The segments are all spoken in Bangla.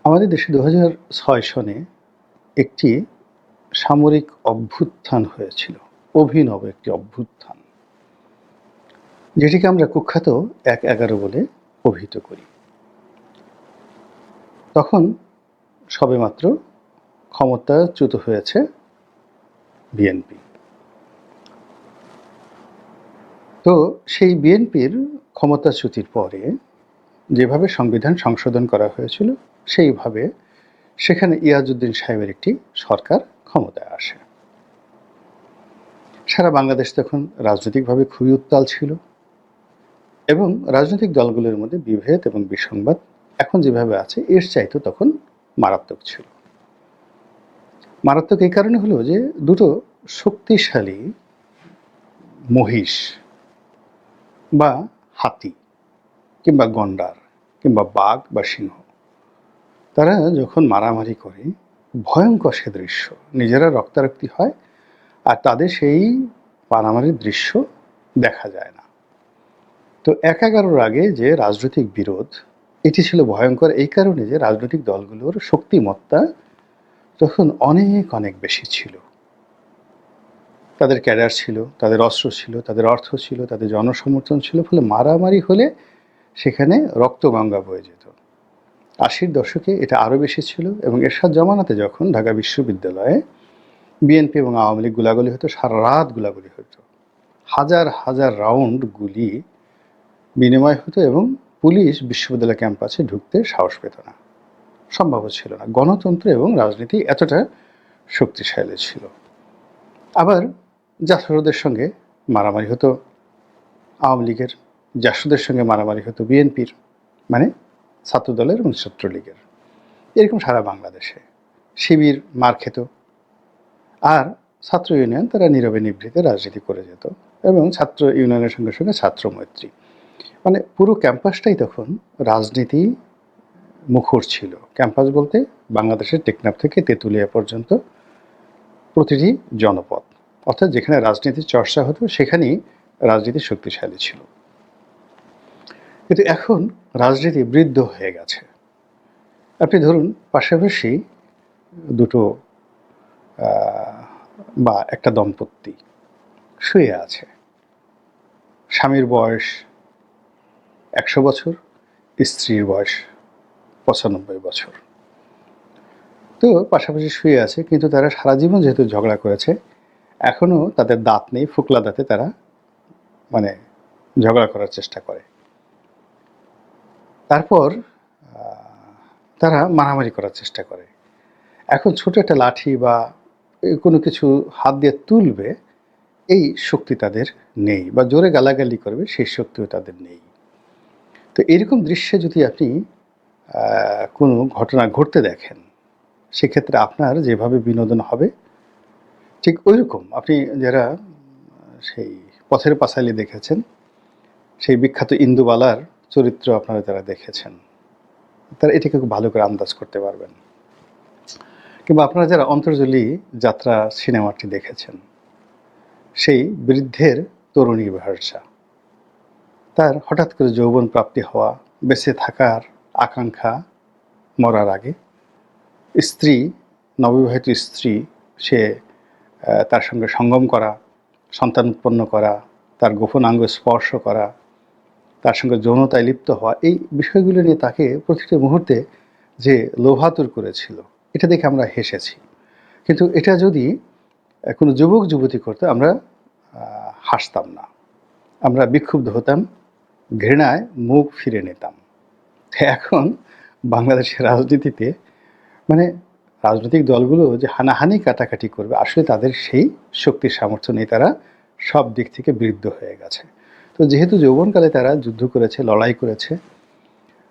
আমাদের দেশে ২০০৬ সনে একটি সামরিক অভ্যুত্থান হয়েছিল। অভিনব একটি অভ্যুত্থান। যেটিকে আমরা কুখ্যাত ১/১১ বলে অভিহিত করি। তখন সবেমাত্র ক্ষমতাচ্যুত হয়েছে বিএনপি। তো সেই বিএনপির ক্ষমতাচ্যুতির পরে যেভাবে সংবিধান সংশোধন করা হয়েছিল, সেইভাবে সেখানে ইয়াজউদ্দিন সাহেবের একটি সরকার ক্ষমতায় আসে। সারা বাংলাদেশ তখন রাজনৈতিকভাবে খুবই উত্তাল ছিল এবং রাজনৈতিক দলগুলোর মধ্যে বিভেদ এবং বিসংবাদ এখন যেভাবে আছে এর চাইতে তখন মারাত্মক ছিল। মারাত্মক এই কারণে হলো যে দুটো শক্তিশালী মহিষ বা হাতি কিংবা গন্ডার কিংবা বাঘ বা সিংহ, তারা যখন মারামারি করে ভয়ঙ্কর সে দৃশ্য, নিজেরা রক্তারক্তি হয় আর তাদের সেই মারামারির দৃশ্য দেখা যায় না। তো ১/১১-র আগে যে রাজনৈতিক বিরোধ, এটি ছিল ভয়ঙ্কর এই কারণে যে রাজনৈতিক দলগুলোর শক্তিমত্তা তখন অনেক অনেক বেশি ছিল। তাদের ক্যাডার ছিল, তাদের অস্ত্র ছিল, তাদের অর্থ ছিল, তাদের জনসমর্থন ছিল, ফলে মারামারি হলে সেখানে রক্তগঙ্গা বয়ে যেত। ৮০-র দশকে এটা আরও বেশি ছিল এবং এরশাদ জামানাতে যখন ঢাকা বিশ্ববিদ্যালয়ে বিএনপি এবং আওয়ামী লীগ গোলাগুলি হতো, সারা রাত গোলাগুলি হতো, হাজার হাজার রাউন্ড গুলি বিনিময় হতো এবং পুলিশ বিশ্ববিদ্যালয় ক্যাম্পাসে ঢুকতে সাহস পেত না, সম্ভব ছিল না। গণতন্ত্র এবং রাজনীতি এতটা শক্তিশালী ছিল। আবার জাসদের সঙ্গে মারামারি হতো আওয়ামী লীগের, জাসদের সঙ্গে মারামারি হতো বিএনপির, মানে ছাত্রদলের এবং ছাত্রলীগের। এরকম সারা বাংলাদেশে শিবির মার খেত আর ছাত্র ইউনিয়ন তারা নীরবে নিভৃতে রাজনীতি করে যেত এবং ছাত্র ইউনিয়নের সঙ্গে সঙ্গে ছাত্র মৈত্রী, মানে পুরো ক্যাম্পাসটাই তখন রাজনীতি মুখর ছিল। ক্যাম্পাস বলতে বাংলাদেশের টেকনাফ থেকে তেঁতুলিয়া পর্যন্ত প্রতিটি জনপদ, অর্থাৎ যেখানে রাজনীতির চর্চা হতো সেখানেই রাজনীতি শক্তিশালী ছিল। কিন্তু এখন রাজনীতি বৃদ্ধ হয়ে গেছে। আপনি ধরুন পাশাপাশি দুটো বা একটা দম্পতি শুয়ে আছে, স্বামীর বয়স ১০০ বছর, স্ত্রীর বয়স ৯৫ বছর। তো পাশাপাশি শুয়ে আছে, কিন্তু তারা সারা জীবন যেহেতু ঝগড়া করেছে, এখনও তাদের দাঁত নেই, ফোকলা দাঁতে তারা মানে ঝগড়া করার চেষ্টা করে। তারপর তারা মারামারি করার চেষ্টা করে। এখন ছোট একটা লাঠি বা কোনো কিছু হাত দিয়ে তুলবে, এই শক্তি তাদের নেই, বা জোরে গালাগালি করবে সেই শক্তিও তাদের নেই। তো এরকম দৃশ্যে যদি আপনি কোনো ঘটনা ঘটতে দেখেন, সেক্ষেত্রে আপনার যেভাবে বিনোদন হবে ঠিক ওইরকম। আপনি যারা সেই পথের পাঁচালী দেখেছেন, সেই বিখ্যাত ইন্দুবালার চরিত্র আপনারা যারা দেখেছেন, তারা এটাকে খুব ভালো করে আন্দাজ করতে পারবেন। কিংবা আপনারা যারা অন্তর্জলি যাত্রা সিনেমাটি দেখেছেন, সেই বৃদ্ধের তরুণী ভার্সা, তার হঠাৎ করে যৌবন প্রাপ্তি হওয়া, বেঁচে থাকার আকাঙ্ক্ষা মরার আগে, স্ত্রী, নববিবাহিত স্ত্রী, সে তার সঙ্গে সঙ্গম করা, সন্তান উৎপন্ন করা, তার গোপন অঙ্গ স্পর্শ করা, তার সঙ্গে যৌনতায় লিপ্ত হওয়া, এই বিষয়গুলো নিয়ে তাকে প্রতিটি মুহূর্তে যে লোভাতুর করেছিল, এটা দেখে আমরা হেসেছি। কিন্তু এটা যদি কোনো যুবক যুবতী করতো, আমরা হাসতাম না, আমরা বিক্ষুব্ধ হতাম, ঘৃণায় মুখ ফিরে নিতাম। এখন বাংলাদেশের রাজনীতিতে মানে রাজনৈতিক দলগুলো যে হানাহানি কাটাকাটি করবে, আসলে তাদের সেই শক্তির সামর্থ্য নেই, তারা সব দিক থেকে বৃদ্ধ হয়ে গেছে। তো যেহেতু যৌবনকালে তারা যুদ্ধ করেছে, লড়াই করেছে,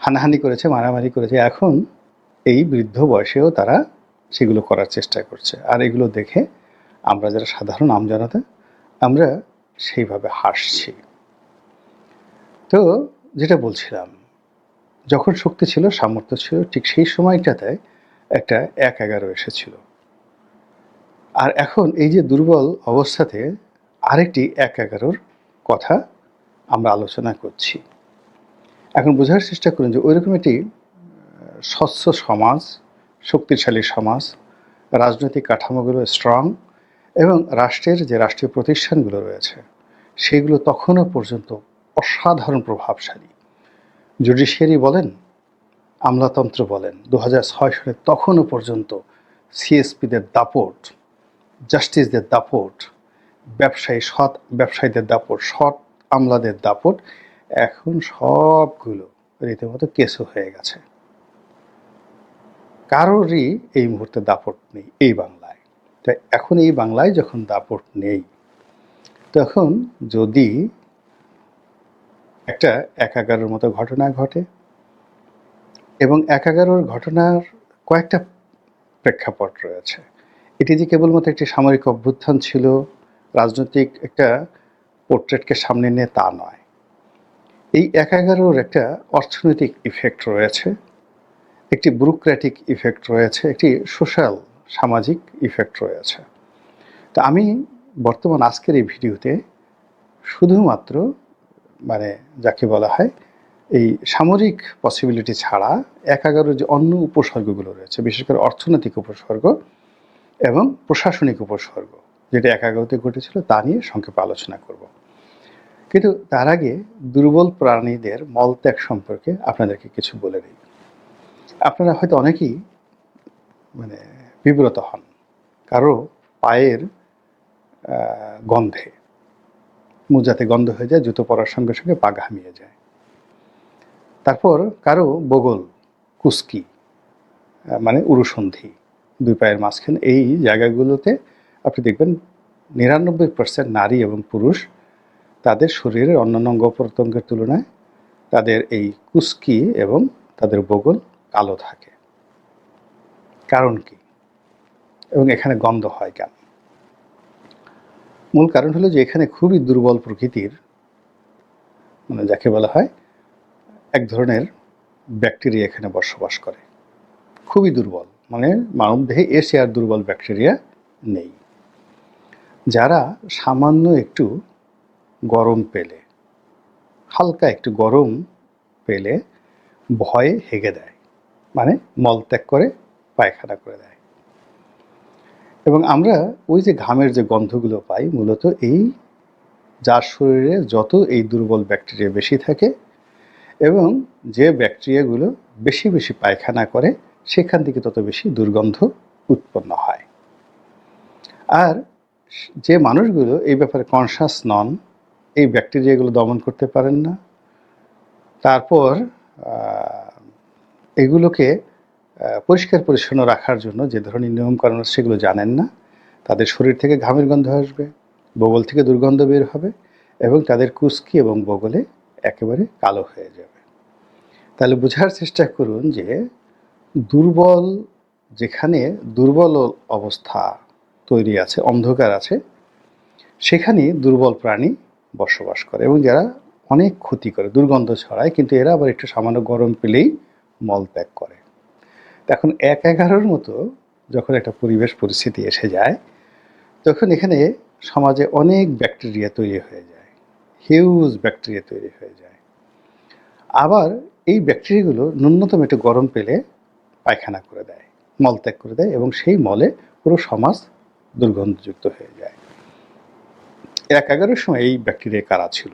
হানাহানি করেছে, মারামারি করেছে, এখন এই বৃদ্ধ বয়সেও তারা সেগুলো করার চেষ্টা করছে। আর এগুলো দেখে আমরা যারা সাধারণ আমজনতা, আমরা সেইভাবে হাসছি। তো যেটা বলছিলাম, যখন শক্তি ছিল, সামর্থ্য ছিল, ঠিক সেই সময়টাতে একটা ১/১১ এসেছিল। আর এখন এই যে দুর্বল অবস্থাতে আরেকটি ১/১১-র কথা আমরা আলোচনা করছি। এখন বোঝার চেষ্টা করুন যে ওইরকম একটি স্বচ্ছ সমাজ, শক্তিশালী সমাজ, রাজনৈতিক কাঠামোগুলো স্ট্রং এবং রাষ্ট্রের যে রাষ্ট্রীয় প্রতিষ্ঠানগুলো রয়েছে সেগুলো তখনও পর্যন্ত অসাধারণ প্রভাবশালী। জুডিশিয়ারি বলেন, আমলাতন্ত্র বলেন, 2006 সালে তখনও পর্যন্ত সিএসপিদের দাপট, জাস্টিসদের দাপট, সৎ ব্যবসায়ীদের দাপট, সৎ আমলাদের দাপট এখন সবগুলো রীতিমতো কেসও হয়ে গেছে। কারোরই এই মুহূর্তে দাপট নেই এই বাংলায়। তাই এখন এই বাংলায় যখন দাপট নেই, তখন যদি একটা 1/11 মতো ঘটনা ঘটে, এবং 1/11 ঘটনার কয়েকটা প্রেক্ষাপট রয়েছে। এটি যে কেবলমাত্র একটি সামরিক অভ্যুত্থান ছিল, রাজনৈতিক একটা পোর্ট্রেটকে সামনে নিয়ে তা নয়। এই 1/11 একটা অর্থনৈতিক ইফেক্ট রয়েছে, একটি ব্যুরোক্র্যাটিক ইফেক্ট রয়েছে, একটি সোশ্যাল সামাজিক ইফেক্ট রয়েছে। তা আমি বর্তমান আজকের এই ভিডিওতে শুধুমাত্র যাকে বলা হয় এই সামরিক পসিবিলিটি ছাড়া 1/11 যে অন্য উপসর্গগুলো রয়েছে, বিশেষ করে অর্থনৈতিক উপসর্গ এবং প্রশাসনিক উপসর্গ যেটা 1/11তে ঘটেছিল তা নিয়ে সংক্ষেপে আলোচনা করব। কিন্তু তার আগে দুর্বল প্রাণীদের মলত্যাগ সম্পর্কে আপনাদেরকে কিছু বলে দিই। আপনারা হয়তো অনেকেই বিব্রত হন কারো পায়ের গন্ধে, মোজাতে গন্ধ হয়ে যায়, জুতো পরার সঙ্গে সঙ্গে পা ঘামিয়ে যায়। তারপর কারো বগল, কুস্কি উরুসন্ধি, দুই পায়ের মাঝখানে, এই জায়গাগুলোতে আপনি দেখবেন 99% নারী এবং পুরুষ তাদের শরীরের অন্যান্য অঙ্গ প্রত্যঙ্গের তুলনায় তাদের এই কুস্কি এবং তাদের বগল কালো থাকে। কারণ কি এবং এখানে গন্ধ হয় কেন? মূল কারণ হলো যে এখানে খুবই দুর্বল প্রকৃতির যাকে বলা হয় এক ধরনের ব্যাকটেরিয়া এখানে বসবাস করে, খুবই দুর্বল, মানবদেহে এসে আর দুর্বল ব্যাকটেরিয়া নেই, যারা সামান্য একটু গরম পেলে, হালকা একটু গরম পেলে ভয়ে হেগে দেয়, মলত্যাগ করে পায়খানা করে দেয়। এবং আমরা ওই যে ঘামের যে গন্ধগুলো পাই, মূলত এই যার শরীরে যত এই দুর্বল ব্যাকটেরিয়া বেশি থাকে এবং যে ব্যাকটেরিয়াগুলো বেশি বেশি পায়খানা করে সেখান থেকে তত বেশি দুর্গন্ধ উৎপন্ন হয়। আর যে মানুষগুলো এই ব্যাপারে কনসাস নন, এই ব্যাকটেরিয়াগুলো দমন করতে পারেন না, তারপর এগুলোকে পরিষ্কার পরিচ্ছন্ন রাখার জন্য যে ধরনের নিয়মকানুন সেগুলো জানেন না, তাদের শরীর থেকে ঘামের গন্ধ আসবে, বগল থেকে দুর্গন্ধ বের হবে এবং তাদের কুস্কি এবং বগলে একেবারে কালো হয়ে যাবে। তাহলে বোঝার চেষ্টা করুন যে যেখানে দুর্বল অবস্থা তৈরি আছে, অন্ধকার আছে, সেখানে দুর্বল প্রাণী বসবাস করে এবং যারা অনেক ক্ষতি করে, দুর্গন্ধ ছড়ায়, কিন্তু এরা আবার একটু সামান্য গরম পেলেই মলত্যাগ করে। এখন 1/11 মতো যখন একটা পরিবেশ পরিস্থিতি এসে যায়, তখন এখানে সমাজে অনেক ব্যাকটেরিয়া তৈরি হয়ে যায়, হিউজ ব্যাকটেরিয়া তৈরি হয়ে যায়। আবার এই ব্যাকটেরিয়াগুলো ন্যূনতম একটু গরম পেলে পায়খানা করে দেয়, মলত্যাগ করে দেয় এবং সেই মলে পুরো সমাজ দুর্গন্ধযুক্ত হয়ে যায়। 1/11 সময় এই ব্যাকটেরিয়া কারা ছিল?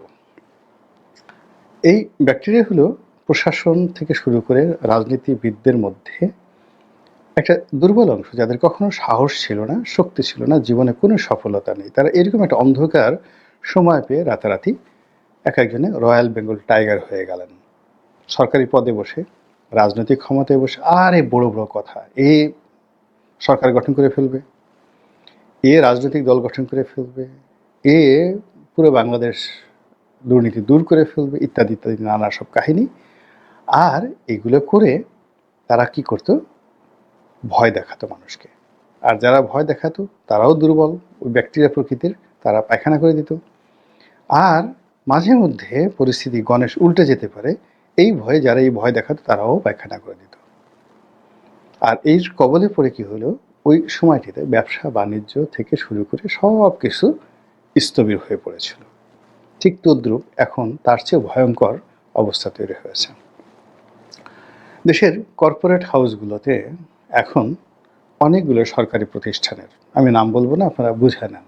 এই ব্যাকটেরিয়া হলো প্রশাসন থেকে শুরু করে রাজনীতিবিদদের মধ্যে একটা দুর্বল অংশ, যাদের কখনো সাহস ছিল না, শক্তি ছিল না, জীবনে কোনো সফলতা নেই। তারা এরকম একটা অন্ধকার সময় পেয়ে রাতারাতি একজনে রয়্যাল বেঙ্গল টাইগার হয়ে গেলেন, সরকারি পদে বসে, রাজনৈতিক ক্ষমতায় বসে, আর এই বড় বড় কথা, এ সরকার গঠন করে ফেলবে, এ রাজনৈতিক দল গঠন করে ফেলবে, এ পুরো বাংলাদেশ দুর্নীতি দূর করে ফেলবে, ইত্যাদি ইত্যাদি নানা সব কাহিনী। আর এগুলো করে তারা কি করতো? ভয় দেখাতো মানুষকে। আর যারা ভয় দেখাতো তারাও দুর্বল, ওই ব্যাকটেরিয়া প্রকৃতির, তারা পায়খানা করে দিত। আর মাঝে মধ্যে পরিস্থিতি গণেশ উল্টে যেতে পারে, এই ভয়ে যারা এই ভয় দেখাতো তারাও পায়খানা করে দিত। আর এই কবলে পড়ে কি হলো, ওই সময়টিতে ব্যবসা বাণিজ্য থেকে শুরু করে সব কিছু স্থবির হয়ে পড়েছিল। ঠিক তদ্রূপ এখন তার চেয়ে ভয়ঙ্কর অবস্থা তৈরি হয়েছে। দেশের কর্পোরেট হাউসগুলোতে এখন অনেকগুলো সরকারি প্রতিষ্ঠানের, আমি নাম বলবো না, আপনারা বুঝে নেন,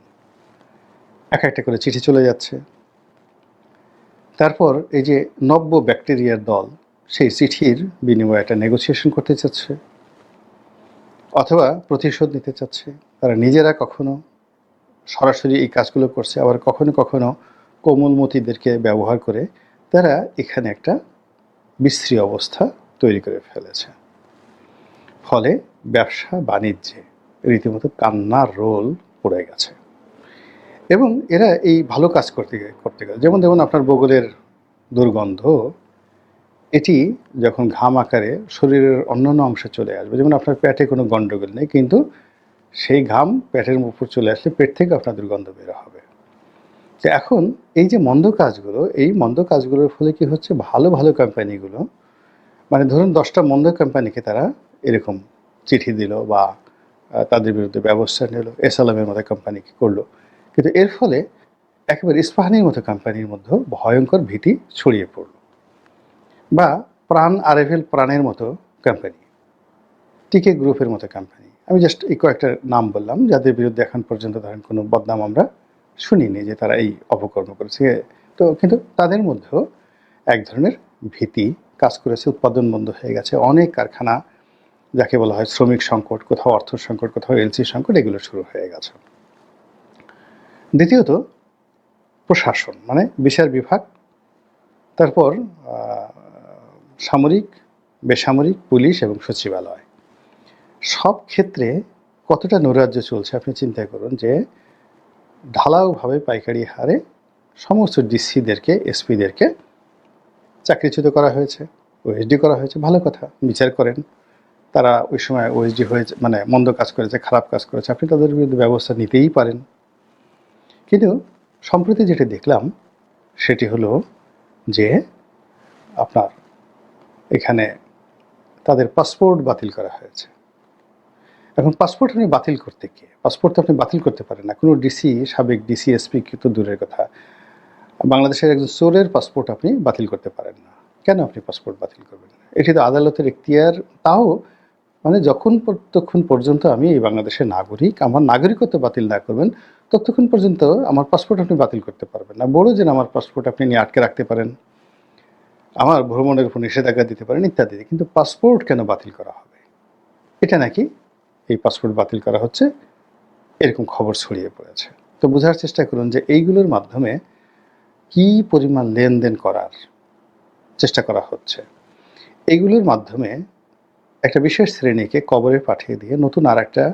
এক একটা করে চিঠি চলে যাচ্ছে। তারপর এই যে নব্য ব্যাকটেরিয়ার দল সেই চিঠির বিনিময়ে একটা নেগোসিয়েশন করতে চাচ্ছে অথবা প্রতিশোধ নিতে চাচ্ছে। তারা নিজেরা কখনো সরাসরি এই কাজগুলো করছে, আবার কখনো কখনো কোমলমতিদেরকে ব্যবহার করে তারা এখানে একটা বিশ্রী অবস্থা তৈরি করে ফেলেছে। ফলে ব্যবসা বাণিজ্যে রীতিমতো কান্নার রোল পড়ে গেছে। এবং এরা এই ভালো কাজ করতে গেলে, যেমন আপনার বগলের দুর্গন্ধ, এটি যখন ঘাম আকারে শরীরের অন্যান্য অংশে চলে আসবে, যেমন আপনার পেটে কোনো গণ্ডগোল নেই, কিন্তু সেই ঘাম পেটের উপর চলে আসলে পেট থেকে আপনার দুর্গন্ধ বের হবে। তো এখন এই যে মন্দ কাজগুলো, এই মন্দ কাজগুলোর ফলে কি হচ্ছে, ভালো ভালো কোম্পানিগুলো, মানে ধরুন 10টা মন্দ কোম্পানিকে তারা এরকম চিঠি দিল বা তাদের বিরুদ্ধে ব্যবস্থা নিল, এসালামের মতো কোম্পানিকে করলো, কিন্তু এর ফলে একেবারে ইস্পাহানির মতো কোম্পানির মধ্যে ভয়ঙ্কর ভীতি ছড়িয়ে পড়ল। বা প্রাণ আরএফএল প্রাণের মতো কোম্পানি, টিকে গ্রুপের মতো কোম্পানি, আমি জাস্ট এই কয়েকটা নাম বললাম যাদের বিরুদ্ধে এখন পর্যন্ত ধরেন কোনো বদনাম আমরা শুনিনি যে তারা এই অপকর্ম করেছে। তো কিন্তু তাদের মধ্যেও এক ধরনের ভীতি কাজ করেছে, উৎপাদন বন্ধ হয়ে গেছে, অনেক কারখানা, যাকে বলা হয় শ্রমিক সংকট, কোথাও অর্থ সংকট, কোথাও এলসি সংকট, এগুলো শুরু হয়ে গেছে। দ্বিতীয়ত প্রশাসন, মানে বিচার বিভাগ, তারপর সামরিক, বেসামরিক, পুলিশ এবং সচিবালয়, সব ক্ষেত্রে কতটা নৈরাজ্য চলছে আপনি চিন্তা করুন। যে ঢালাওভাবে পাইকারি হারে সমস্ত ডিসিদেরকে, এসপিদেরকে চাকরিচ্যুত করা হয়েছে, ওএসডি করা হয়েছে। ভালো কথা, বিচার করেন। তারা ওই সময় ওএসডি হয়েছে, মানে মন্দ কাজ করেছে, খারাপ কাজ করেছে, আপনি তাদের বিরুদ্ধে ব্যবস্থা নিতেই পারেন। কিন্তু সম্প্রতি যেটা দেখলাম সেটি হলো যে আপনার এখানে তাদের পাসপোর্ট বাতিল করা হয়েছে। এখন পাসপোর্ট আপনি বাতিল করতে গিয়ে, পাসপোর্ট তো আপনি বাতিল করতে পারেন না, কোনো ডিসি, সাবেক ডিসি, এসপি তো দূরের কথা, বাংলাদেশের একজন চোরের পাসপোর্ট আপনি বাতিল করতে পারেন না। কেন আপনি পাসপোর্ট বাতিল করবেন? এটি তো আদালতের এখতিয়ার। তাও মানে ততক্ষণ পর্যন্ত আমি এই বাংলাদেশের নাগরিক, আমার নাগরিকত্ব বাতিল না করবেন ততক্ষণ পর্যন্ত আমার পাসপোর্ট আপনি বাতিল করতে পারবেন না। বড় যে আমার পাসপোর্ট আপনি নিয়ে আটকে রাখতে পারেন, আমার ভ্রমণের উপর নিষেধাজ্ঞা দিতে পারেন ইত্যাদি, কিন্তু পাসপোর্ট কেন বাতিল করা হবে? এটা নাকি এই পাসপোর্ট বাতিল করা হচ্ছে, এরকম খবর ছড়িয়ে পড়েছে। তো বোঝার চেষ্টা করুন যে এইগুলোর মাধ্যমে কি পরিমাণ লেনদেন করার চেষ্টা করা হচ্ছে। এইগুলোর মাধ্যমে একটা বিশেষ শ্রেণীকে কবরে পাঠিয়ে দিয়ে নতুন আর একটা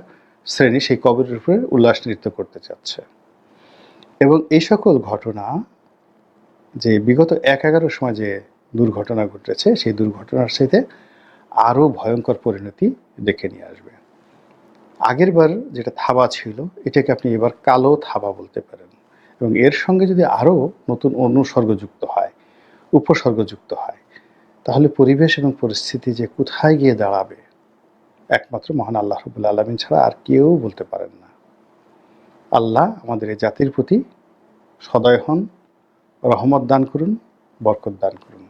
শ্রেণী সেই কবরের উপরে উল্লাস নৃত্য করতে চাচ্ছে। এবং এই সকল ঘটনা যে বিগত ১/১১ সময় যে দুর্ঘটনা ঘটেছে, সেই দুর্ঘটনার সাথে আরও ভয়ঙ্কর পরিণতি ডেকে নিয়ে আসবে। আগেরবার যেটা থাবা ছিল, এটাকে আপনি এবার কালো থাবা বলতে পারেন। এবং এর সঙ্গে যদি আরও নতুন অনুসর্গ যুক্ত হয়, উপসর্গ যুক্ত হয়, তাহলে পরিবেশ এবং পরিস্থিতি যে কোথায় গিয়ে দাঁড়াবে, একমাত্র মহান আল্লাহ রাব্বুল আলামিন ছাড়া আর কেউ বলতে পারেন না। আল্লাহ আমাদের এই জাতির প্রতি সদয় হন, রহমত দান করুন, বরকত দান করুন।